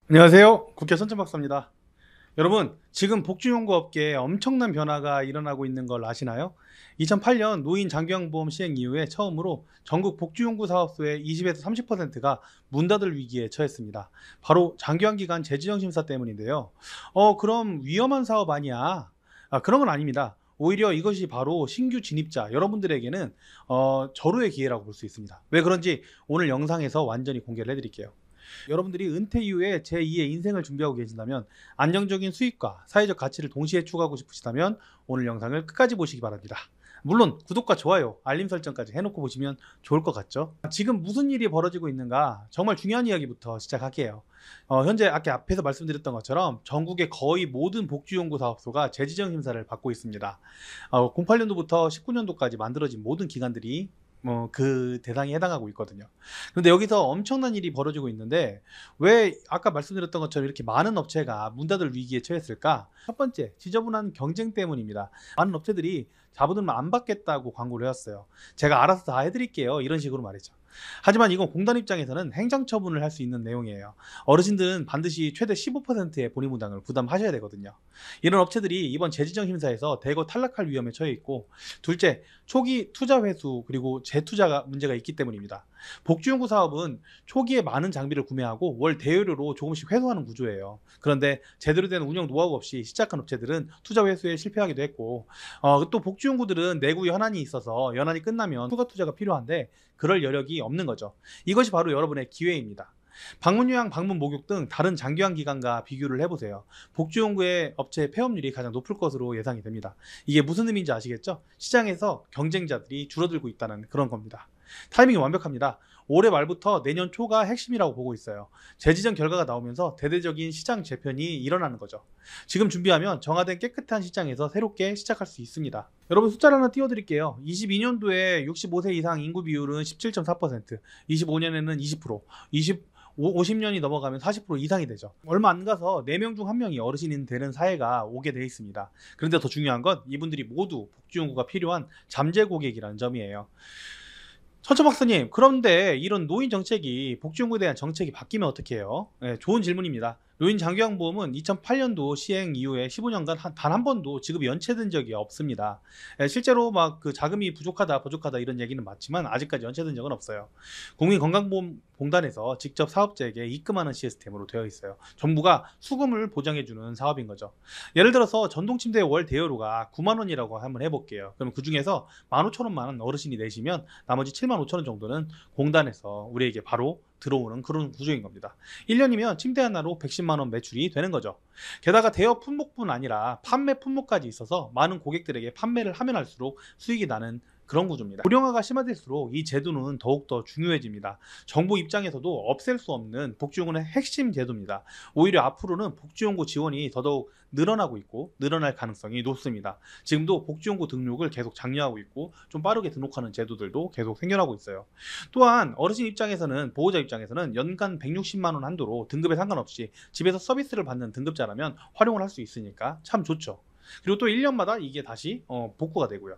안녕하세요. 국회 선천박사입니다. 여러분, 지금 복지연구 업계에 엄청난 변화가 일어나고 있는 걸 아시나요? 2008년 노인 장기요양보험 시행 이후에 처음으로 전국 복지연구 사업소의 20에서 30%가 문 닫을 위기에 처했습니다. 바로 장기요양기관 재지정 심사 때문인데요. 그럼 위험한 사업 아니야? 그런 건 아닙니다. 오히려 이것이 바로 신규 진입자 여러분들에게는 절호의 기회라고 볼 수 있습니다. 왜 그런지 오늘 영상에서 완전히 공개를 해드릴게요. 여러분들이 은퇴 이후에 제2의 인생을 준비하고 계신다면, 안정적인 수익과 사회적 가치를 동시에 추구하고 싶으시다면 오늘 영상을 끝까지 보시기 바랍니다. 물론 구독과 좋아요, 알림 설정까지 해놓고 보시면 좋을 것 같죠? 지금 무슨 일이 벌어지고 있는가, 정말 중요한 이야기부터 시작할게요. 현재 아까 앞에서 말씀드렸던 것처럼 전국의 거의 모든 복지연구 사업소가 재지정 심사를 받고 있습니다. 08년도부터 19년도까지 만들어진 모든 기관들이 그 대상에 해당하고 있거든요. 그런데 여기서 엄청난 일이 벌어지고 있는데, 왜 아까 말씀드렸던 것처럼 이렇게 많은 업체가 문 닫을 위기에 처했을까? 첫 번째, 지저분한 경쟁 때문입니다. 많은 업체들이 자부들만 안 받겠다고 광고를 해왔어요. 제가 알아서 다 해드릴게요, 이런 식으로 말이죠. 하지만 이건 공단 입장에서는 행정처분을 할 수 있는 내용이에요. 어르신들은 반드시 최대 15%의 본인부담을 부담하셔야 되거든요. 이런 업체들이 이번 재지정 심사에서 대거 탈락할 위험에 처해 있고, 둘째, 초기 투자 회수 그리고 재투자가 문제가 있기 때문입니다. 복지연구 사업은 초기에 많은 장비를 구매하고 월 대여료로 조금씩 회수하는 구조예요. 그런데 제대로 된 운영 노하우 없이 시작한 업체들은 투자 회수에 실패하기도 했고, 또 복지연구들은 내구 연한이 있어서 연한이 끝나면 추가 투자가 필요한데 그럴 여력이 없는 거죠. 이것이 바로 여러분의 기회입니다. 방문요양, 방문 목욕 등 다른 장기요양 기관과 비교를 해보세요. 복지연구의 업체의 폐업률이 가장 높을 것으로 예상이 됩니다. 이게 무슨 의미인지 아시겠죠? 시장에서 경쟁자들이 줄어들고 있다는 그런 겁니다. 타이밍이 완벽합니다. 올해 말부터 내년 초가 핵심이라고 보고 있어요. 재지정 결과가 나오면서 대대적인 시장 재편이 일어나는 거죠. 지금 준비하면 정화된 깨끗한 시장에서 새롭게 시작할 수 있습니다. 여러분, 숫자를 하나 띄워드릴게요. 22년도에 65세 이상 인구 비율은 17.4%, 25년에는 20%, 50년이 넘어가면 40% 이상이 되죠. 얼마 안 가서 4명 중 1명이 어르신이 되는 사회가 오게 돼 있습니다. 그런데 더 중요한 건 이분들이 모두 복지연구가 필요한 잠재 고객이라는 점이에요. 천천박사님, 그런데 이런 노인 정책이, 복지연구에 대한 정책이 바뀌면 어떻게 해요? 네, 좋은 질문입니다. 노인 장기요양보험은 2008년도 시행 이후에 15년간 단 한 번도 지급이 연체된 적이 없습니다. 실제로 막 그 자금이 부족하다 이런 얘기는 맞지만 아직까지 연체된 적은 없어요. 국민건강보험공단에서 직접 사업자에게 입금하는 시스템으로 되어 있어요. 정부가 수금을 보장해주는 사업인 거죠. 예를 들어서 전동침대 월 대여료가 9만 원이라고 한번 해볼게요. 그럼 그 중에서 15,000원만 어르신이 내시면 나머지 75,000원 정도는 공단에서 우리에게 바로 들어오는 그런 구조인 겁니다. 1년이면 침대 하나로 110만 원 매출이 되는 거죠. 게다가 대여 품목뿐 아니라 판매 품목까지 있어서 많은 고객들에게 판매를 하면 할수록 수익이 나는 그런 구조입니다. 고령화가 심화될수록 이 제도는 더욱더 중요해집니다. 정부 입장에서도 없앨 수 없는 복지연구는 핵심 제도입니다. 오히려 앞으로는 복지연구 지원이 더더욱 늘어나고 있고 늘어날 가능성이 높습니다. 지금도 복지연구 등록을 계속 장려하고 있고 좀 빠르게 등록하는 제도들도 계속 생겨나고 있어요. 또한 어르신 입장에서는, 보호자 입장에서는 연간 160만 원 한도로 등급에 상관없이 집에서 서비스를 받는 등급자라면 활용을 할 수 있으니까 참 좋죠. 그리고 또 1년마다 이게 다시 복구가 되고요.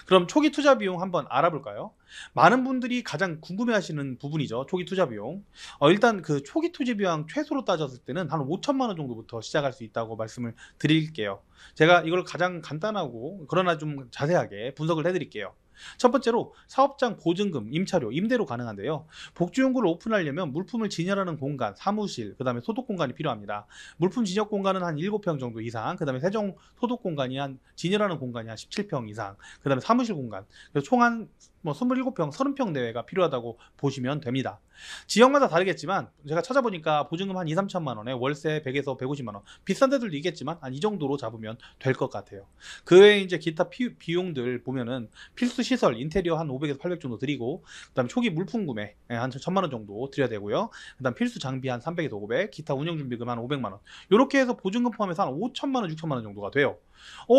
그럼 초기 투자 비용 한번 알아볼까요? 많은 분들이 가장 궁금해하시는 부분이죠. 초기 투자 비용. 일단 그 초기 투자 비용 최소로 따졌을 때는 한 5천만 원 정도부터 시작할 수 있다고 말씀을 드릴게요. 제가 이걸 가장 간단하고 그러나 좀 자세하게 분석을 해드릴게요. 첫 번째로 사업장 보증금, 임차료, 임대로 가능한데요. 복지연구를 오픈하려면 물품을 진열하는 공간, 사무실, 그 다음에 소독 공간이 필요합니다. 물품 진열 공간은 한 7평 정도 이상, 그 다음에 세정 소독 공간이 진열하는 공간이 한 17평 이상, 그 다음에 사무실 공간, 그래서 총 한 27평, 30평 내외가 필요하다고 보시면 됩니다. 지역마다 다르겠지만 제가 찾아보니까 보증금 한 2, 3천만 원에 월세 100에서 150만 원, 비싼 데들도 있겠지만 한 이 정도로 잡으면 될 것 같아요. 그 외에 이제 기타 비용들 보면은 필수 시설, 인테리어 한 500에서 800 정도 드리고, 그다음에 초기 물품 구매 한 1,000만 원 정도 드려야 되고요. 그다음 필수 장비 한 300에서 500, 기타 운영 준비금 한 500만 원. 이렇게 해서 보증금 포함해서 한 5천만 원, 6천만 원 정도가 돼요.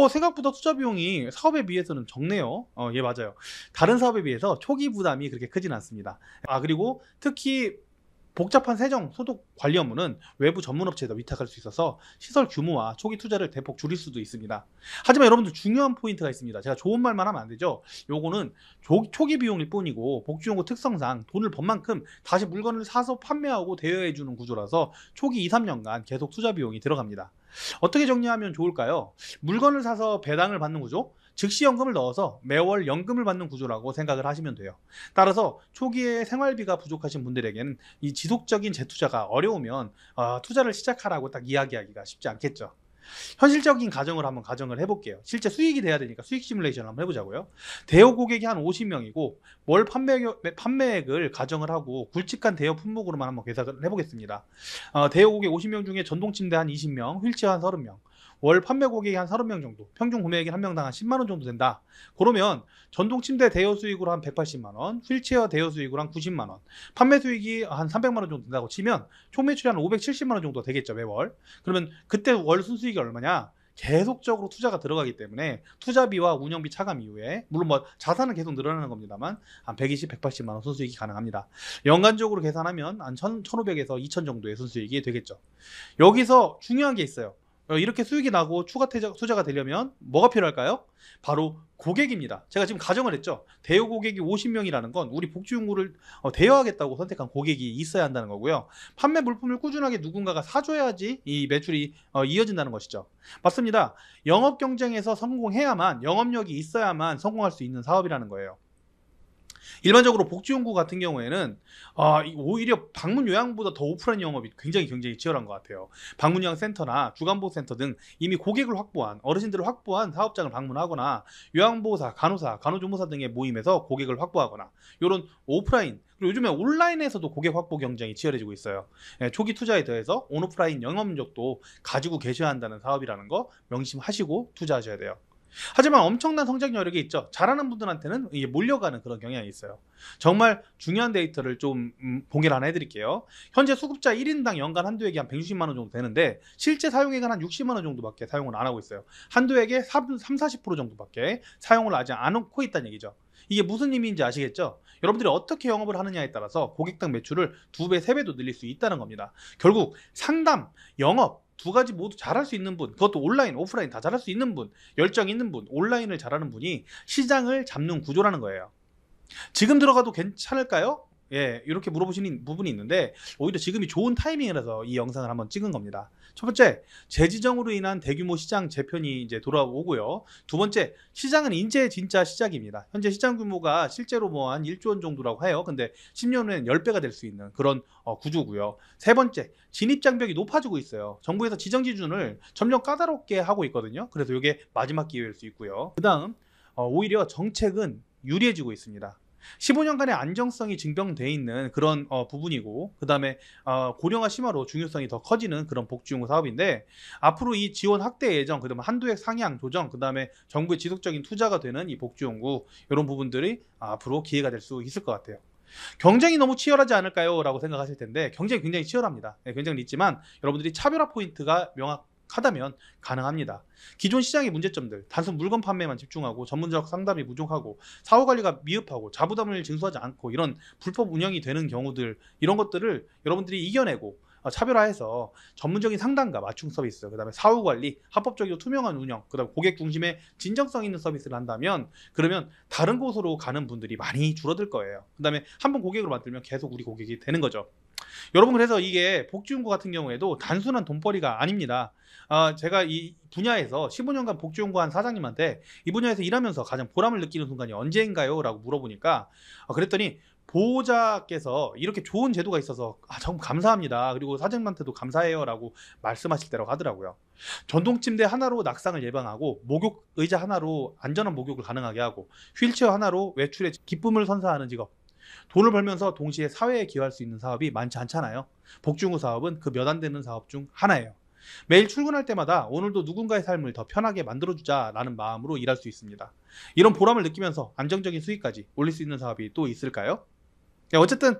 생각보다 투자 비용이 사업에 비해서는 적네요. 예, 맞아요. 다른 사업에 비해서 초기 부담이 그렇게 크진 않습니다. 그리고 특히 복잡한 세정, 소독 관리 업무는 외부 전문업체에다 위탁할 수 있어서 시설 규모와 초기 투자를 대폭 줄일 수도 있습니다. 하지만 여러분들 중요한 포인트가 있습니다. 제가 좋은 말만 하면 안 되죠. 요거는 초기 비용일 뿐이고 복지용구 특성상 돈을 번 만큼 다시 물건을 사서 판매하고 대여해주는 구조라서 초기 2, 3년간 계속 투자 비용이 들어갑니다. 어떻게 정리하면 좋을까요? 물건을 사서 배당을 받는 구조, 즉시 연금을 넣어서 매월 연금을 받는 구조라고 생각을 하시면 돼요. 따라서 초기에 생활비가 부족하신 분들에게는 이 지속적인 재투자가 어려우면 투자를 시작하라고 딱 이야기하기가 쉽지 않겠죠. 현실적인 가정을 한번 가정을 해볼게요. 실제 수익이 돼야 되니까 수익 시뮬레이션을 한번 해보자고요. 대여 고객이 한 50명이고 월 판매액을 가정을 하고 굵직한 대여 품목으로만 한번 계산을 해보겠습니다. 대여 고객 50명 중에 전동 침대 한 20명, 휠체어 한 30명, 월 판매 고객이 한 30명 정도, 평균 구매액이 한 명당 한 10만 원 정도 된다. 그러면 전동 침대 대여 수익으로 한 180만 원, 휠체어 대여 수익으로 한 90만 원, 판매 수익이 한 300만 원 정도 된다고 치면 총 매출이 한 570만 원 정도 되겠죠, 매월. 그러면 그때 월 순수익이 얼마냐? 계속적으로 투자가 들어가기 때문에 투자비와 운영비 차감 이후에, 물론 뭐 자산은 계속 늘어나는 겁니다만 한 120, 180만 원 순수익이 가능합니다. 연간적으로 계산하면 한 1,500에서 2,000 정도의 순수익이 되겠죠. 여기서 중요한 게 있어요. 이렇게 수익이 나고 추가 투자가 되려면 뭐가 필요할까요? 바로 고객입니다. 제가 지금 가정을 했죠. 대여 고객이 50명이라는 건 우리 복지용구를 대여하겠다고 선택한 고객이 있어야 한다는 거고요. 판매 물품을 꾸준하게 누군가가 사줘야지 이 매출이 이어진다는 것이죠. 맞습니다. 영업 경쟁에서 성공해야만, 영업력이 있어야만 성공할 수 있는 사업이라는 거예요. 일반적으로 복지용구 같은 경우에는 오히려 방문 요양보다 더 오프라인 영업이 굉장히 치열한 것 같아요. 방문 요양 센터나 주간보호센터 등 이미 고객을 확보한, 어르신들을 확보한 사업장을 방문하거나 요양보호사, 간호사, 간호조무사 등의 모임에서 고객을 확보하거나, 이런 오프라인, 그리고 요즘에 온라인에서도 고객 확보 경쟁이 치열해지고 있어요. 초기 투자에 더해서 온오프라인 영업력도 가지고 계셔야 한다는 사업이라는 거 명심하시고 투자하셔야 돼요. 하지만 엄청난 성장 여력이 있죠. 잘하는 분들한테는 이게 몰려가는 그런 경향이 있어요. 정말 중요한 데이터를 좀 공개를 하나 해드릴게요. 현재 수급자 1인당 연간 한도액이 한 160만 원 정도 되는데 실제 사용액은 한 60만 원 정도밖에 사용을 안 하고 있어요. 한도액의 30-40% 정도밖에 사용을 아직 안 하고 있다는 얘기죠. 이게 무슨 의미인지 아시겠죠? 여러분들이 어떻게 영업을 하느냐에 따라서 고객당 매출을 2배, 3배도 늘릴 수 있다는 겁니다. 결국 상담, 영업 두 가지 모두 잘할 수 있는 분, 그것도 온라인, 오프라인 다 잘할 수 있는 분, 열정 있는 분, 온라인을 잘하는 분이 시장을 잡는 구조라는 거예요. 지금 들어가도 괜찮을까요? 예, 이렇게 물어보시는 부분이 있는데 오히려 지금이 좋은 타이밍이라서 이 영상을 한번 찍은 겁니다. 첫 번째, 재지정으로 인한 대규모 시장 재편이 이제 돌아오고요. 두 번째, 시장은 이제 진짜 시작입니다. 현재 시장 규모가 실제로 뭐 한 1조 원 정도라고 해요. 근데 10년 후에는 10배가 될 수 있는 그런 구조고요. 세 번째, 진입 장벽이 높아지고 있어요. 정부에서 지정 기준을 점점 까다롭게 하고 있거든요. 그래서 이게 마지막 기회일 수 있고요. 그 다음, 오히려 정책은 유리해지고 있습니다. 15년간의 안정성이 증명돼 있는 그런 부분이고, 그 다음에 고령화 심화로 중요성이 더 커지는 그런 복지용구 사업인데, 앞으로 이 지원 확대 예정, 그 다음에 한도액 상향 조정, 그 다음에 정부의 지속적인 투자가 되는 이 복지용구, 이런 부분들이 앞으로 기회가 될 수 있을 것 같아요. 경쟁이 너무 치열하지 않을까요? 라고 생각하실 텐데 경쟁이 굉장히 치열합니다. 네, 굉장히 있지만 여러분들이 차별화 포인트가 명확하다면 가능합니다. 기존 시장의 문제점들, 단순 물건 판매만 집중하고 전문적 상담이 부족하고 사후관리가 미흡하고 자부담을 징수하지 않고 이런 불법 운영이 되는 경우들, 이런 것들을 여러분들이 이겨내고 차별화해서 전문적인 상담과 맞춤 서비스, 그 다음에 사후관리, 합법적이고 투명한 운영, 그 다음에 고객 중심의 진정성 있는 서비스를 한다면, 그러면 다른 곳으로 가는 분들이 많이 줄어들 거예요. 그 다음에 한번 고객으로 만들면 계속 우리 고객이 되는 거죠. 여러분, 그래서 이게 복지용구 같은 경우에도 단순한 돈벌이가 아닙니다. 제가 이 분야에서 15년간 복지용구 한 사장님한테 이 분야에서 일하면서 가장 보람을 느끼는 순간이 언제인가요? 라고 물어보니까 그랬더니 보호자께서 이렇게 좋은 제도가 있어서 정말 감사합니다. 그리고 사장님한테도 감사해요. 라고 말씀하실 때라고 하더라고요. 전동침대 하나로 낙상을 예방하고, 목욕 의자 하나로 안전한 목욕을 가능하게 하고, 휠체어 하나로 외출의 기쁨을 선사하는 직업. 돈을 벌면서 동시에 사회에 기여할 수 있는 사업이 많지 않잖아요. 복지용구 사업은 그 몇 안 되는 사업 중 하나예요. 매일 출근할 때마다 오늘도 누군가의 삶을 더 편하게 만들어주자 라는 마음으로 일할 수 있습니다. 이런 보람을 느끼면서 안정적인 수익까지 올릴 수 있는 사업이 또 있을까요? 어쨌든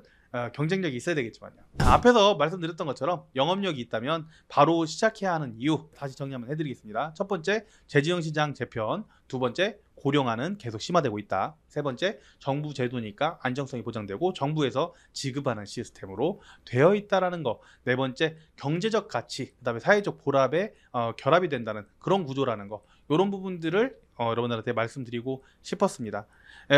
경쟁력이 있어야 되겠지만요. 앞에서 말씀드렸던 것처럼 영업력이 있다면 바로 시작해야 하는 이유 다시 정리 한번 해드리겠습니다. 첫 번째, 재지형 시장 재편. 두 번째, 고령화는 계속 심화되고 있다. 세 번째, 정부 제도니까 안정성이 보장되고 정부에서 지급하는 시스템으로 되어 있다라는 거. 네 번째, 경제적 가치, 그다음에 사회적 보람에 결합이 된다는 그런 구조라는 거. 이런 부분들을 여러분들한테 말씀드리고 싶었습니다.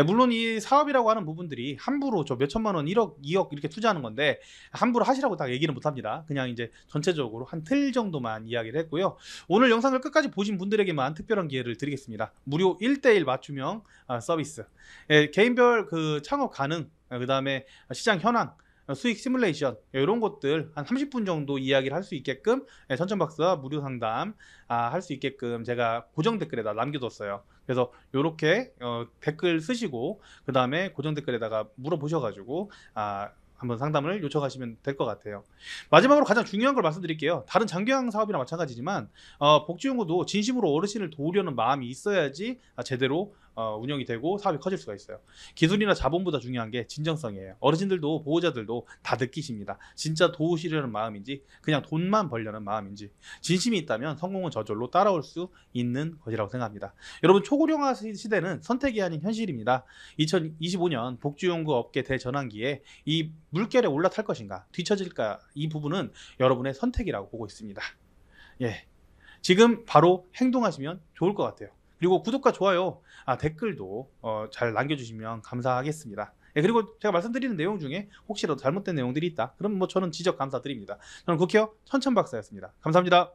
물론 이 사업이라고 하는 부분들이 함부로 저 몇천만 원, 1억, 2억 이렇게 투자하는 건데 함부로 하시라고 딱 얘기는 못합니다. 그냥 이제 전체적으로 한 틀 정도만 이야기를 했고요. 오늘 영상을 끝까지 보신 분들에게만 특별한 기회를 드리겠습니다. 무료 1:1 맞춤형 서비스, 개인별 그 창업 가능, 그 다음에 시장 현황, 수익 시뮬레이션 이런 것들 한 30분 정도 이야기를 할 수 있게끔 천천박사 무료 상담 할 수 있게끔 제가 고정 댓글에다 남겨뒀어요. 그래서 이렇게 댓글 쓰시고 그 다음에 고정 댓글에다가 물어보셔가지고 한번 상담을 요청하시면 될 것 같아요. 마지막으로 가장 중요한 걸 말씀드릴게요. 다른 장기형 사업이나 마찬가지지만 복지연구도 진심으로 어르신을 도우려는 마음이 있어야지 제대로 운영이 되고 사업이 커질 수가 있어요. 기술이나 자본보다 중요한 게 진정성이에요. 어르신들도 보호자들도 다 느끼십니다. 진짜 도우시려는 마음인지 그냥 돈만 벌려는 마음인지 진심이 있다면 성공은 저절로 따라올 수 있는 것이라고 생각합니다. 여러분, 초고령화 시대는 선택이 아닌 현실입니다. 2025년 복지연구 업계 대전환기에 이 물결에 올라탈 것인가 뒤처질까, 이 부분은 여러분의 선택이라고 보고 있습니다. 예, 지금 바로 행동하시면 좋을 것 같아요. 그리고 구독과 좋아요, 댓글도 잘 남겨주시면 감사하겠습니다. 예, 그리고 제가 말씀드리는 내용 중에 혹시라도 잘못된 내용들이 있다 그럼 저는 지적 감사드립니다. 저는 국회의원 천천박사였습니다. 감사합니다.